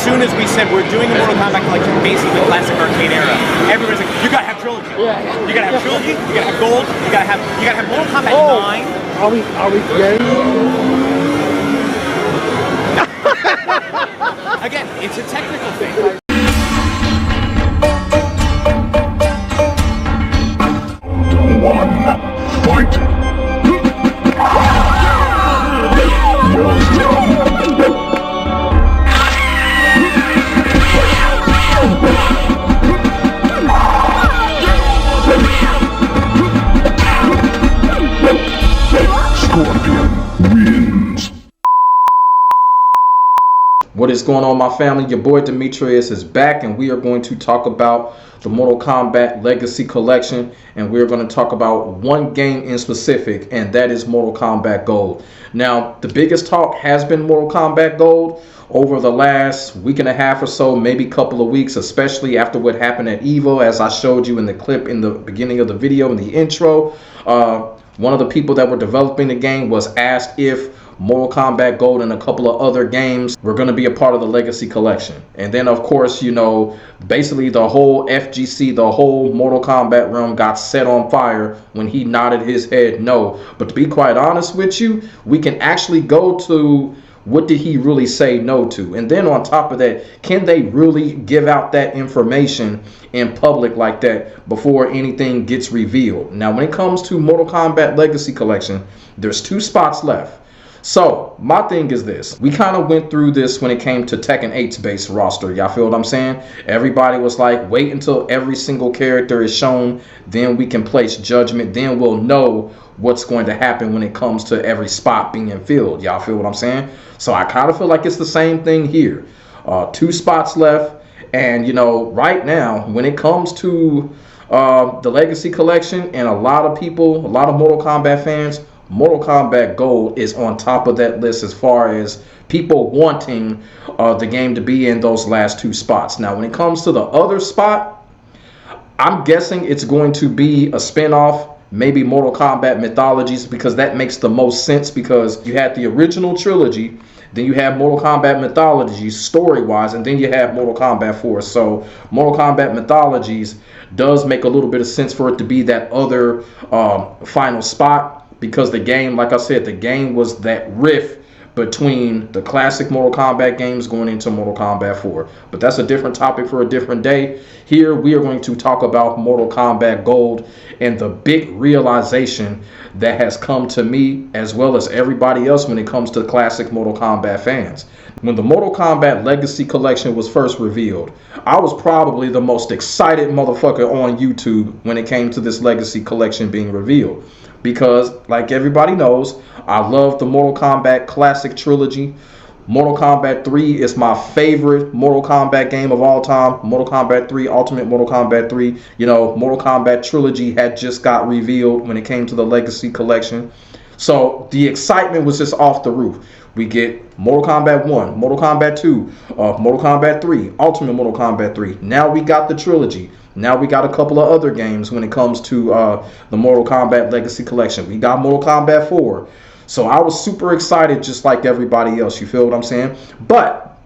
soon as we said we're doing the Mortal Kombat Collection based on the classic arcade era, everybody's like, you gotta have Trilogy. Yeah. You gotta have Trilogy, you gotta have Gold, you gotta have Mortal Kombat 9. Are we getting? Again, it's a technical thing. Fight! What is going on, my family? Your boy Demetrius is back, and we are going to talk about the Mortal Kombat Legacy Collection, and we're going to talk about one game in specific, and that is Mortal Kombat Gold. Now, the biggest talk has been Mortal Kombat Gold over the last week and a half or so, maybe couple of weeks, especially after what happened at EVO, as I showed you in the clip in the beginning of the video, in the intro. One of the people that were developing the game was asked if Mortal Kombat Gold and a couple of other games were going to be a part of the Legacy Collection. And then, of course, you know, basically the whole FGC, the whole Mortal Kombat realm got set on fire when he nodded his head no. But to be quite honest with you, we can actually go to what did he really say no to? And then on top of that, can they really give out that information in public like that before anything gets revealed? Now, when it comes to Mortal Kombat Legacy Collection, there's 2 spots left. So my thing is this: we kind of went through this when it came to Tekken 8's base roster. Y'all feel what I'm saying? Everybody was like, wait until every single character is shown, then we can place judgment, then we'll know what's going to happen when it comes to every spot being filled. Y'all feel what I'm saying? So I kind of feel like it's the same thing here. 2 spots left, and you know, right now when it comes to the Legacy Collection, and a lot of people, a lot of Mortal Kombat fans, Mortal Kombat Gold is on top of that list as far as people wanting the game to be in those last 2 spots. Now, when it comes to the other spot, I'm guessing it's going to be a spin-off, maybe Mortal Kombat Mythologies, because that makes the most sense, because you had the original trilogy, then you have Mortal Kombat Mythologies story-wise, and then you have Mortal Kombat 4. So Mortal Kombat Mythologies does make a little bit of sense for it to be that other final spot, because the game, like I said, the game was that rift between the classic Mortal Kombat games going into Mortal Kombat 4. But that's a different topic for a different day. Here we are going to talk about Mortal Kombat Gold and the big realization that has come to me as well as everybody else when it comes to classic Mortal Kombat fans. When the Mortal Kombat Legacy Collection was first revealed, I was probably the most excited motherfucker on YouTube when it came to this Legacy Collection being revealed. Because, like everybody knows, I love the Mortal Kombat Classic Trilogy. Mortal Kombat 3 is my favorite Mortal Kombat game of all time. Mortal Kombat 3, Ultimate Mortal Kombat 3. You know, Mortal Kombat Trilogy had just got revealed when it came to the Legacy Collection. So the excitement was just off the roof. We get Mortal Kombat 1, Mortal Kombat 2, Mortal Kombat 3, Ultimate Mortal Kombat 3. Now we got the Trilogy. Now we got a couple of other games when it comes to the Mortal Kombat Legacy Collection. We got Mortal Kombat 4. So I was super excited just like everybody else. You feel what I'm saying? But,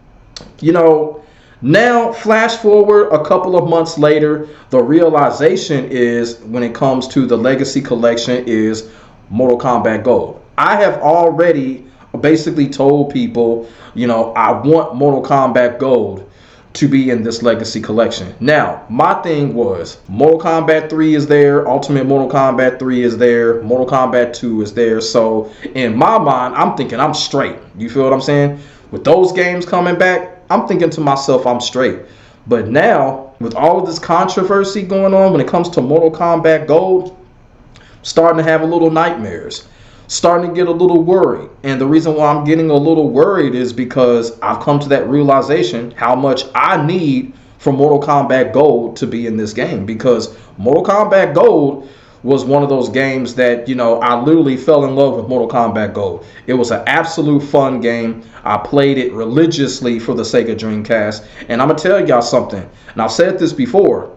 you know, now flash forward a couple of months later, the realization is when it comes to the Legacy Collection is Mortal Kombat Gold. I have already basically told people, you know, I want Mortal Kombat Gold to be in this Legacy Collection. Now, my thing was, Mortal Kombat 3 is there, Ultimate Mortal Kombat 3 is there, Mortal Kombat 2 is there. So, in my mind, I'm thinking I'm straight. You feel what I'm saying? With those games coming back, I'm thinking to myself, I'm straight. But now, with all of this controversy going on when it comes to Mortal Kombat Gold, I'm starting to have a little nightmares. Starting to get a little worried. And the reason why I'm getting a little worried is because I've come to that realization how much I need for Mortal Kombat Gold to be in this game. Because Mortal Kombat Gold was one of those games that, you know, I literally fell in love with Mortal Kombat Gold. It was an absolute fun game. I played it religiously for the Sega Dreamcast. And I'm going to tell y'all something. And I've said this before.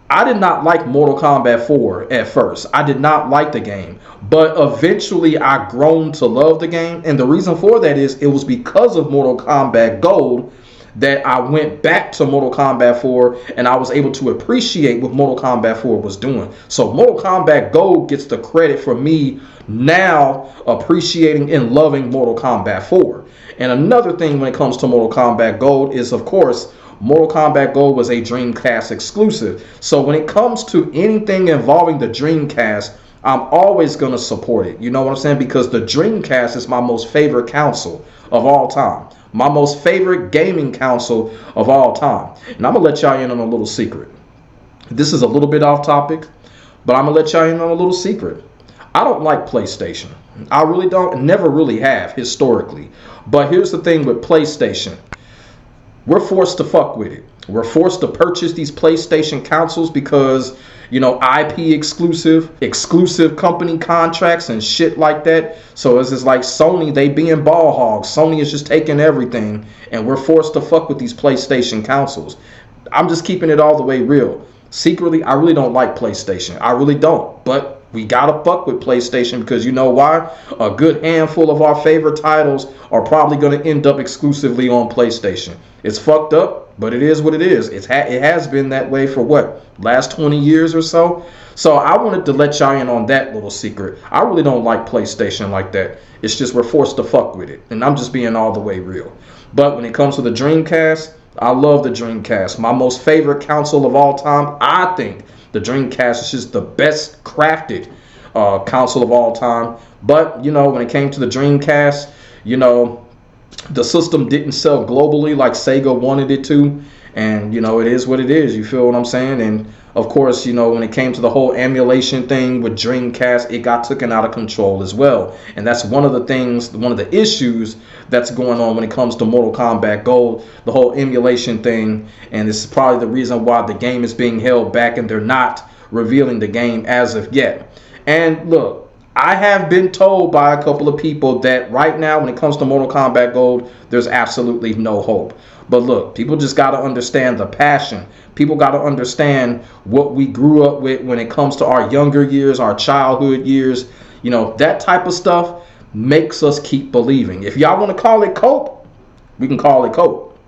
I did not like Mortal Kombat 4 at first. I did not like the game. But eventually I grown to love the game. And the reason for that is it was because of Mortal Kombat Gold that I went back to Mortal Kombat 4 and I was able to appreciate what Mortal Kombat 4 was doing. So Mortal Kombat Gold gets the credit for me now appreciating and loving Mortal Kombat 4. And another thing when it comes to Mortal Kombat Gold is, of course, Mortal Kombat Gold was a Dreamcast exclusive. So when it comes to anything involving the Dreamcast, I'm always going to support it. You know what I'm saying? Because the Dreamcast is my most favorite console of all time. My most favorite gaming console of all time. And I'm going to let y'all in on a little secret. This is a little bit off topic, but I'm going to let y'all in on a little secret. I don't like PlayStation. I really don't. Never really have historically. But here's the thing with PlayStation. We're forced to fuck with it. We're forced to purchase these PlayStation consoles because, you know, IP exclusive company contracts and shit like that. So it's just like Sony, they being ball hogs. Sony is just taking everything, and we're forced to fuck with these PlayStation consoles. I'm just keeping it all the way real. Secretly, I really don't like PlayStation. I really don't. But we gotta fuck with PlayStation because you know why? A good handful of our favorite titles are probably gonna end up exclusively on PlayStation. It's fucked up, but it is what it is. It has been that way for what? Last 20 years or so? So I wanted to let y'all in on that little secret. I really don't like PlayStation like that. It's just we're forced to fuck with it. And I'm just being all the way real. But when it comes to the Dreamcast, I love the Dreamcast. My most favorite console of all time, I think the Dreamcast is just the best crafted console of all time. But, you know, when it came to the Dreamcast, you know, the system didn't sell globally like Sega wanted it to. And, you know, it is what it is. You feel what I'm saying? And, of course, you know, when it came to the whole emulation thing with Dreamcast, it got taken out of control as well. And that's one of the things, one of the issues that's going on when it comes to Mortal Kombat Gold, the whole emulation thing. And this is probably the reason why the game is being held back and they're not revealing the game as of yet. And look, I have been told by a couple of people that right now when it comes to Mortal Kombat Gold, there's absolutely no hope. But look, people just got to understand the passion. People got to understand what we grew up with when it comes to our younger years, our childhood years. You know, that type of stuff makes us keep believing. If y'all want to call it cope, we can call it cope.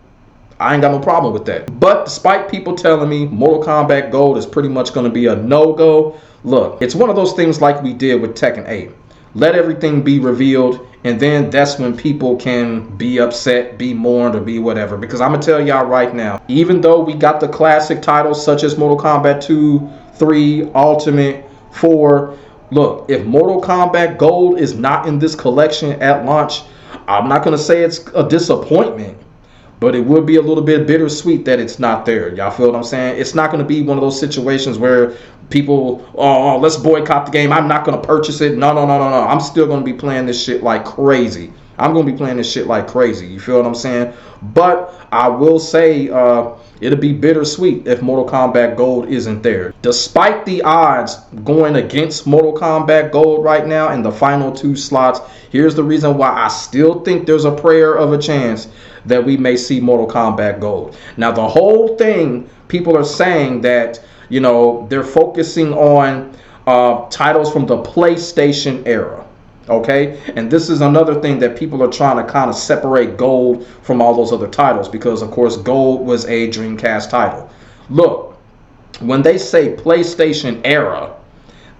I ain't got no problem with that. But despite people telling me Mortal Kombat Gold is pretty much going to be a no-go, look, it's one of those things like we did with Tekken 8. Let everything be revealed, and then that's when people can be upset, be mourned, or be whatever. Because I'm going to tell y'all right now, even though we got the classic titles such as Mortal Kombat 2, 3, Ultimate, 4, look, if Mortal Kombat Gold is not in this collection at launch, I'm not going to say it's a disappointment, but it would be a little bit bittersweet that it's not there. Y'all feel what I'm saying? It's not going to be one of those situations where people, oh, let's boycott the game. I'm not going to purchase it. No. I'm still going to be playing this shit like crazy. I'm going to be playing this shit like crazy. You feel what I'm saying? But I will say it'll be bittersweet if Mortal Kombat Gold isn't there. Despite the odds going against Mortal Kombat Gold right now in the final 2 slots, here's the reason why I still think there's a prayer of a chance that we may see Mortal Kombat Gold. Now, the whole thing, people are saying that, you know, they're focusing on titles from the PlayStation era. Okay, and this is another thing that people are trying to kind of separate Gold from all those other titles because, of course, Gold was a Dreamcast title. Look, when they say PlayStation era,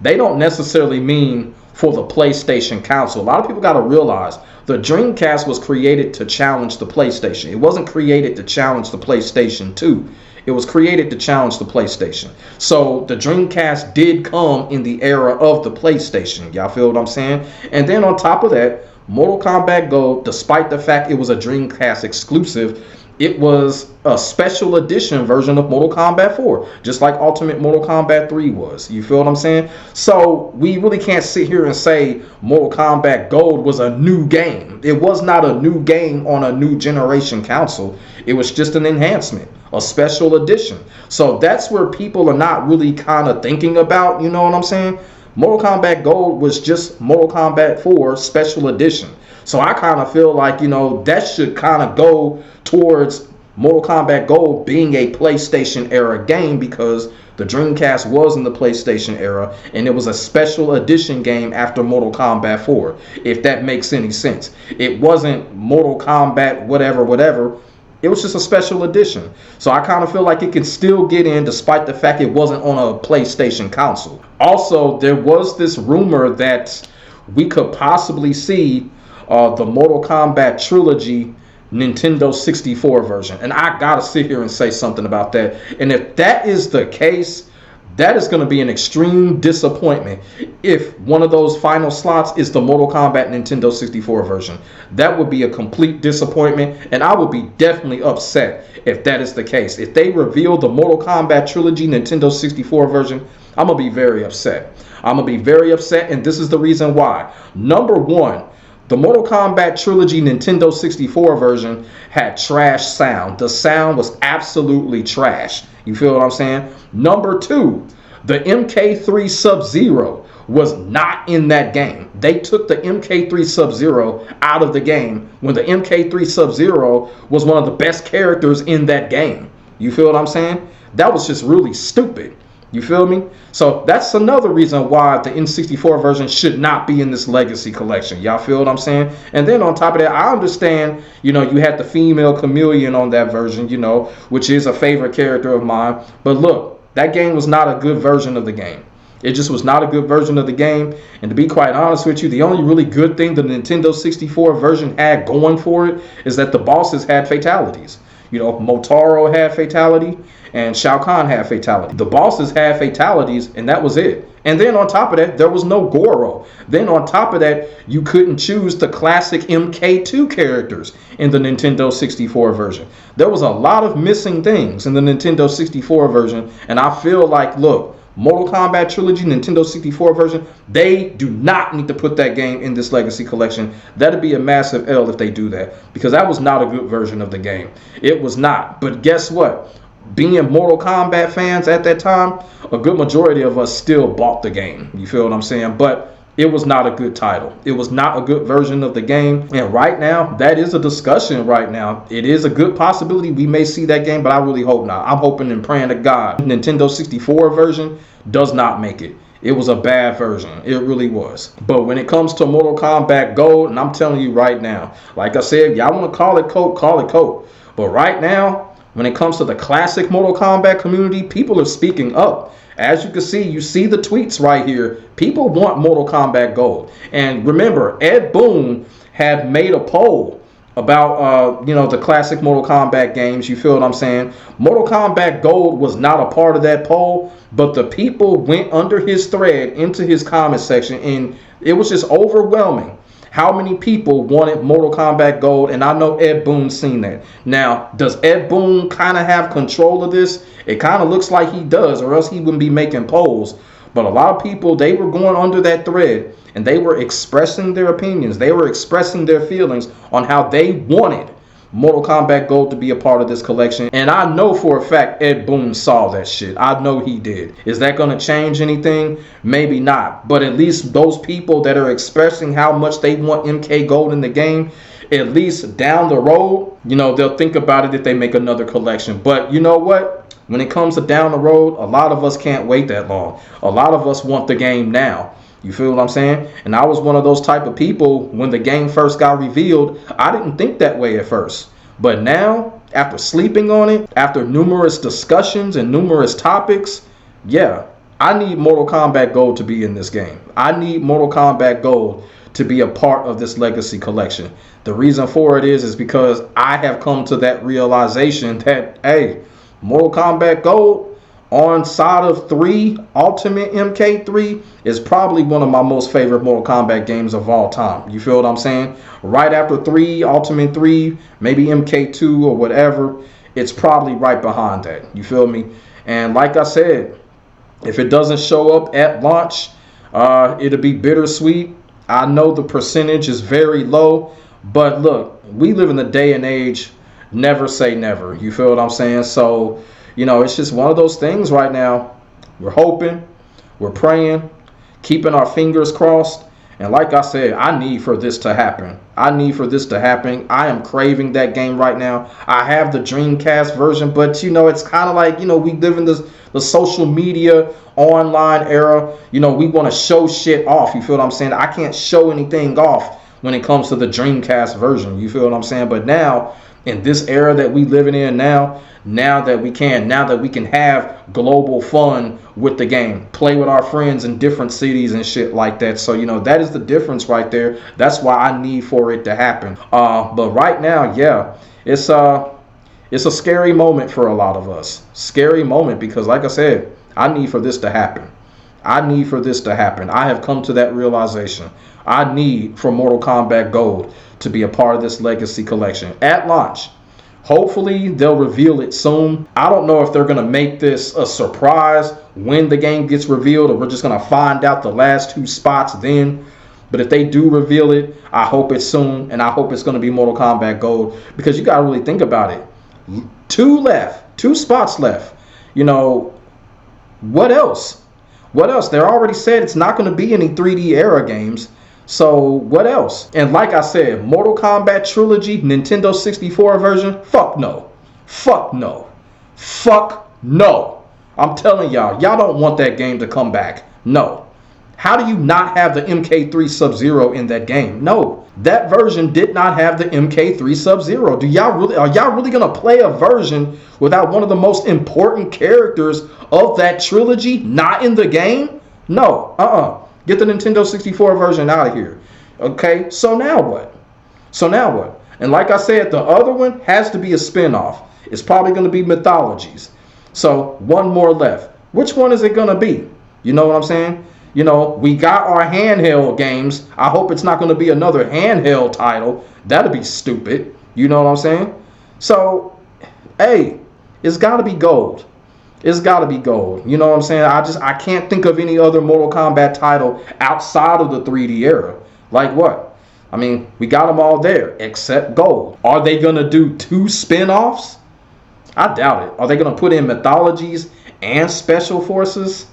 they don't necessarily mean for the PlayStation console. A lot of people got to realize the Dreamcast was created to challenge the PlayStation. It wasn't created to challenge the PlayStation 2. It was created to challenge the PlayStation. So the Dreamcast did come in the era of the PlayStation. Y'all feel what I'm saying? And then on top of that, Mortal Kombat Gold, despite the fact it was a Dreamcast exclusive, it was a special edition version of Mortal Kombat 4, just like Ultimate Mortal Kombat 3 was. You feel what I'm saying? So we really can't sit here and say Mortal Kombat Gold was a new game. It was not a new game on a new generation console. It was just an enhancement, a special edition. So that's where people are not really kind of thinking about, you know what I'm saying? Mortal Kombat Gold was just Mortal Kombat 4 special edition. So I kind of feel like, you know, that should kind of go towards Mortal Kombat Gold being a PlayStation era game because the Dreamcast was in the PlayStation era and it was a special edition game after Mortal Kombat 4, if that makes any sense. It wasn't Mortal Kombat whatever It was just a special edition. So I kind of feel like it can still get in despite the fact it wasn't on a PlayStation console. Also, there was this rumor that we could possibly see the Mortal Kombat Trilogy Nintendo 64 version. And I gotta sit here and say something about that. And if that is the case, that is going to be an extreme disappointment if one of those final slots is the Mortal Kombat Nintendo 64 version. That would be a complete disappointment, and I would be definitely upset if that is the case. If they reveal the Mortal Kombat Trilogy Nintendo 64 version, I'm going to be very upset. I'm going to be very upset, and this is the reason why. Number one, the Mortal Kombat Trilogy Nintendo 64 version had trash sound. The sound was absolutely trash. You feel what I'm saying? Number two, the MK3 Sub-Zero was not in that game. They took the MK3 Sub-Zero out of the game when the MK3 Sub-Zero was one of the best characters in that game. You feel what I'm saying? That was just really stupid. You feel me? So that's another reason why the N64 version should not be in this Legacy Collection. Y'all feel what I'm saying? And then on top of that, I understand, you know, you had the female chameleon on that version, you know, which is a favorite character of mine. But look, that game was not a good version of the game. It just was not a good version of the game. And to be quite honest with you, the only really good thing the Nintendo 64 version had going for it is that the bosses had fatalities. You know, Motaro had fatality and Shao Kahn had fatality. The bosses had fatalities, and that was it. And then on top of that, there was no Goro. Then on top of that, you couldn't choose the classic MK2 characters in the Nintendo 64 version. There was a lot of missing things in the Nintendo 64 version, and I feel like, look, Mortal Kombat Trilogy, Nintendo 64 version, they do not need to put that game in this Legacy Collection. That'd be a massive L if they do that, because that was not a good version of the game. It was not. But guess what? Being Mortal Kombat fans at that time, a good majority of us still bought the game. You feel what I'm saying? But it was not a good title. It was not a good version of the game. And right now, that is a discussion right now. It is a good possibility we may see that game, but I really hope not. I'm hoping and praying to God Nintendo 64 version does not make it. It was a bad version. It really was. But when it comes to Mortal Kombat Gold, and I'm telling you right now, like I said, y'all want to call it coke, call it coke. But right now, when it comes to the classic Mortal Kombat community, people are speaking up. As you can see, you see the tweets right here. People want Mortal Kombat Gold. And remember, Ed Boon had made a poll about, you know, the classic Mortal Kombat games. You feel what I'm saying? Mortal Kombat Gold was not a part of that poll, but the people went under his thread into his comment section, and it was just overwhelming how many people wanted Mortal Kombat Gold, and I know Ed Boon's seen that. Now, does Ed Boon kind of have control of this? It kind of looks like he does, or else he wouldn't be making polls. But a lot of people, they were going under that thread, and they were expressing their opinions. They were expressing their feelings on how they wanted Mortal Kombat Gold to be a part of this collection. And I know for a fact Ed Boon saw that shit. I know he did. Is that going to change anything? Maybe not. But at least those people that are expressing how much they want MK Gold in the game, at least down the road, you know, they'll think about it if they make another collection. But you know what? When it comes to down the road, a lot of us can't wait that long. A lot of us want the game now. You feel what I'm saying? And I was one of those type of people when the game first got revealed. I didn't think that way at first. But now, after sleeping on it, after numerous discussions and numerous topics, yeah, I need Mortal Kombat Gold to be in this game. I need Mortal Kombat Gold to be a part of this Legacy Collection. The reason for it is because I have come to that realization that, hey, Mortal Kombat Gold on side of 3, Ultimate MK3 is probably one of my most favorite Mortal Kombat games of all time. You feel what I'm saying? Right after 3, Ultimate 3, maybe MK2 or whatever, it's probably right behind that. You feel me? And like I said, if it doesn't show up at launch, it'll be bittersweet. I know the percentage is very low, but look, we live in the day and age, never say never. You feel what I'm saying? So, you know, it's just one of those things right now. We're hoping, we're praying, keeping our fingers crossed. And like I said, I need for this to happen. I need for this to happen. I am craving that game right now. I have the Dreamcast version, but, you know, it's kind of like, you know, we live in the social media online era. You know, we want to show shit off. You feel what I'm saying? I can't show anything off when it comes to the Dreamcast version. You feel what I'm saying? But now in this era that we living in now that we can have global fun with the game, play with our friends in different cities and shit like that. So, you know, that is the difference right there. That's why I need for it to happen. But right now, yeah, it's a scary moment for a lot of us. Scary moment because, like I said, I need for this to happen. I need for this to happen. I have come to that realization. I need for Mortal Kombat Gold to be a part of this Legacy Collection at launch. Hopefully they'll reveal it soon. I don't know if they're going to make this a surprise when the game gets revealed, or we're just going to find out the last 2 spots then. But if they do reveal it, I hope it's soon, and I hope it's going to be Mortal Kombat Gold, because you got to really think about it. 2 spots left. You know, what else? What else? They already said it's not going to be any 3D era games. So what else? And like I said, Mortal Kombat Trilogy, Nintendo 64 version, fuck no. Fuck no. Fuck no. I'm telling y'all, y'all don't want that game to come back. No. How do you not have the MK3 Sub-Zero in that game? No. That version did not have the MK3 Sub-Zero. Are y'all really gonna play a version without one of the most important characters of that trilogy not in the game? No. Get the Nintendo 64 version out of here. Okay, so now what? And like I said, the other one has to be a spin-off. It's probably going to be Mythologies. So one more left. Which one is it going to be? You know what I'm saying? You know, we got our handheld games. I hope it's not going to be another handheld title. That'd be stupid. You know what I'm saying? So, hey, it's got to be gold. It's got to be gold. You know what I'm saying? I can't think of any other Mortal Kombat title outside of the 3D era. Like what? I mean, we got them all there except gold. Are they going to do 2 spin-offs? I doubt it. Are they going to put in Mythologies and Special Forces?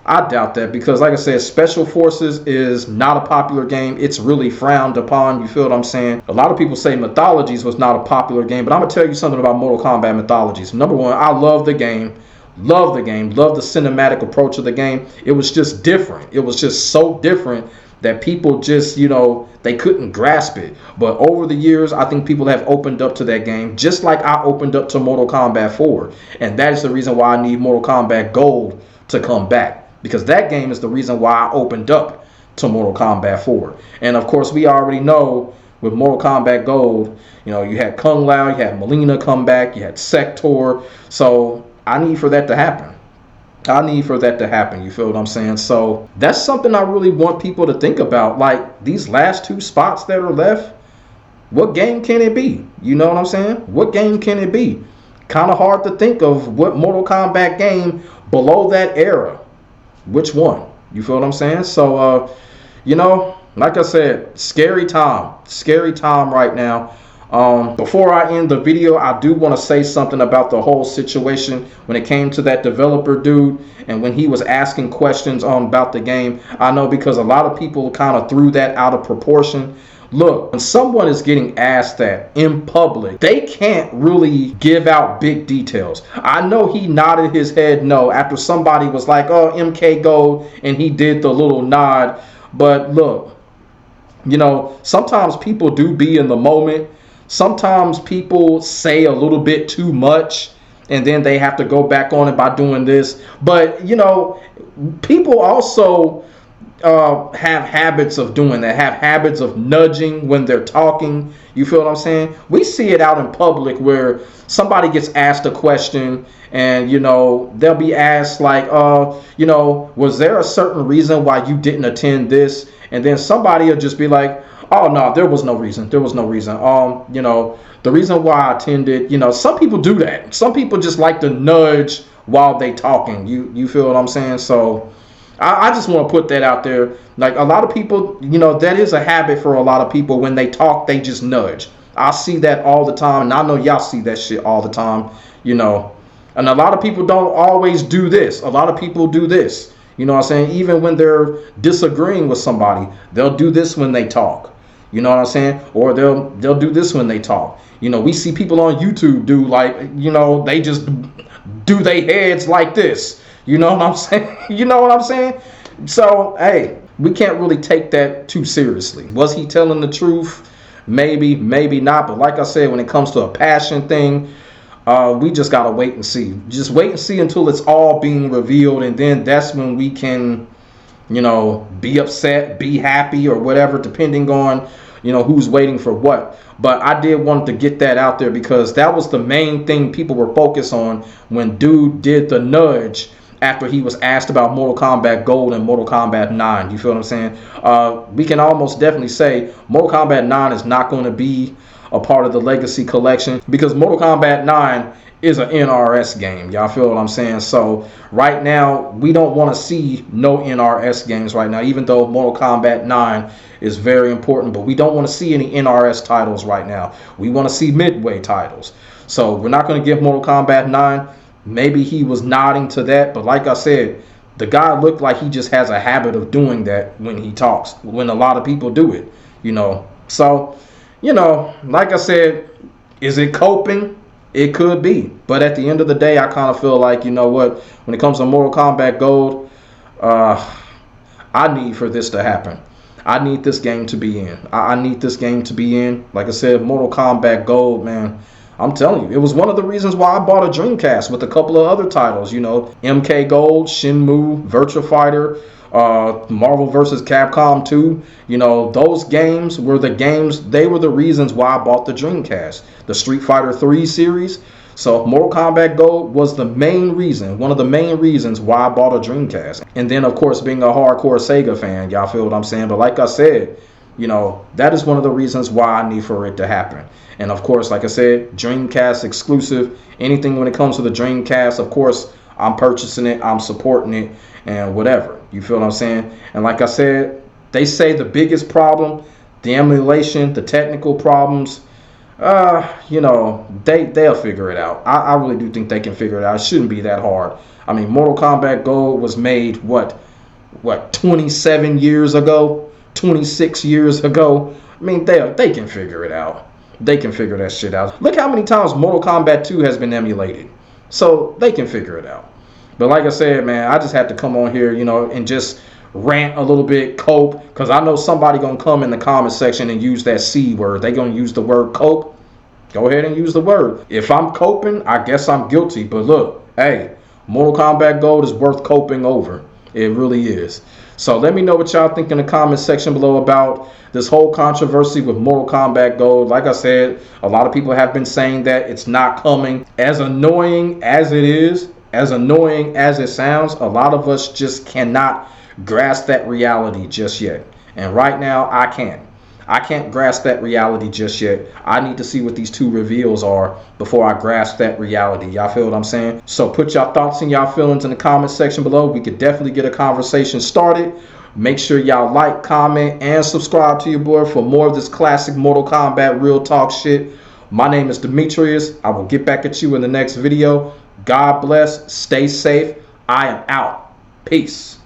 I doubt that, because like I said, Special Forces is not a popular game. It's really frowned upon. You feel what I'm saying? A lot of people say Mythologies was not a popular game, but I'm going to tell you something about Mortal Kombat Mythologies. Number one, I love the game. Love the game. Love the cinematic approach of the game. It was just different. It was just so different that people just, you know, they couldn't grasp it. But over the years, I think people have opened up to that game, just like I opened up to Mortal Kombat 4. And that is the reason why I need Mortal Kombat Gold to come back, because that game is the reason why I opened up to Mortal Kombat 4. And of course, we already know with Mortal Kombat Gold, you know, you had Kung Lao, you had Melina come back, you had Sector. So I need for that to happen. I need for that to happen. You feel what I'm saying? So that's something I really want people to think about. Like, these last 2 spots that are left, what game can it be? You know what I'm saying? What game can it be? Kind of hard to think of what Mortal Kombat game below that era. Which one? You feel what I'm saying? So, you know, like I said, scary time right now. Before I end the video, I do want to say something about the whole situation when it came to that developer dude and when he was asking questions about the game. I know, because a lot of people kind of threw that out of proportion. Look, when someone is getting asked that in public, they can't really give out big details. I know he nodded his head no after somebody was like, oh, MK Gold, and he did the little nod. But look, you know, sometimes people do be in the moment. Sometimes people say a little bit too much, and then they have to go back on it by doing this. But, you know, people also have habits of doing that, have habits of nudging when they're talking. You feel what I'm saying? We see it out in public where somebody gets asked a question and, you know, they'll be asked like, you know, was there a certain reason why you didn't attend this? And then somebody will just be like, oh, no, there was no reason. There was no reason. You know, the reason why I attended, you know, some people do that. Some people just like to nudge while they talking. You feel what I'm saying? So I just want to put that out there. Like, a lot of people, you know, that is a habit for a lot of people. When they talk, they just nudge. I see that all the time, and I know y'all see that shit all the time, you know. And a lot of people don't always do this. A lot of people do this. You know what I'm saying? Even when they're disagreeing with somebody, they'll do this when they talk. You know what I'm saying? Or they'll do this when they talk. You know, we see people on YouTube do, like, you know, they just do their heads like this. You know what I'm saying? You know what I'm saying? So, hey, we can't really take that too seriously. Was he telling the truth? Maybe, maybe not. But like I said, when it comes to a passion thing, we just gotta wait and see. Just wait and see until it's all being revealed, and then that's when we can, you know, be upset, be happy, or whatever, depending on, you know, who's waiting for what. But I did want to get that out there because that was the main thing people were focused on when dude did the nudge after he was asked about Mortal Kombat Gold and Mortal Kombat 9. You feel what I'm saying? We can almost definitely say Mortal Kombat 9 is not going to be a part of the Legacy Collection because Mortal Kombat 9 is an NRS game. Y'all feel what I'm saying? So right now, we don't want to see no NRS games right now, even though Mortal Kombat 9 is very important, but we don't want to see any NRS titles right now. We want to see midway titles. So we're not going to give Mortal Kombat 9. Maybe he was nodding to that, but like I said, the guy looked like he just has a habit of doing that when he talks, when a lot of people do it, you know. So, you know, like I said, is it coping? It could be. But at the end of the day, I kind of feel like, you know what, when it comes to Mortal Kombat Gold, I need for this to happen. I need this game to be in. I need this game to be in. Like I said, Mortal Kombat Gold, man, I'm telling you, it was one of the reasons why I bought a Dreamcast with a couple of other titles, you know, MK Gold, Shenmue, Virtua Fighter, Marvel vs. Capcom 2. You know, those games were the games, they were the reasons why I bought the Dreamcast. The Street Fighter 3 series. So Mortal Kombat Gold was the main reason, one of the main reasons why I bought a Dreamcast. And then, of course, being a hardcore Sega fan, y'all feel what I'm saying? But like I said, you know, that is one of the reasons why I need for it to happen. And of course, like I said, Dreamcast exclusive. Anything when it comes to the Dreamcast, of course, I'm purchasing it, I'm supporting it, and whatever. You feel what I'm saying? And like I said, they say the biggest problem, the emulation, the technical problems, you know, they'll figure it out. I really do think they can figure it out. It shouldn't be that hard. I mean, Mortal Kombat Gold was made, what, 27 years ago? 26 years ago? I mean, they can figure it out. They can figure that shit out. Look how many times Mortal Kombat 2 has been emulated. So they can figure it out. But like I said, man, I just had to come on here, you know, and just rant a little bit, cope, because I know somebody gonna come in the comment section and use that C word. They gonna use the word cope. Go ahead and use the word. If I'm coping, I guess I'm guilty. But look, hey, Mortal Kombat Gold is worth coping over. It really is. So let me know what y'all think in the comment section below about this whole controversy with Mortal Kombat Gold. Like I said, a lot of people have been saying that it's not coming. As annoying as it is, as annoying as it sounds, a lot of us just cannot grasp that reality just yet. And right now, I can't. I can't grasp that reality just yet. I need to see what these two reveals are before I grasp that reality. Y'all feel what I'm saying? So put y'all thoughts and y'all feelings in the comment section below. We could definitely get a conversation started. Make sure y'all like, comment, and subscribe to your boy for more of this classic Mortal Kombat real talk shit. My name is Demetrius. I will get back at you in the next video. God bless. Stay safe. I am out. Peace.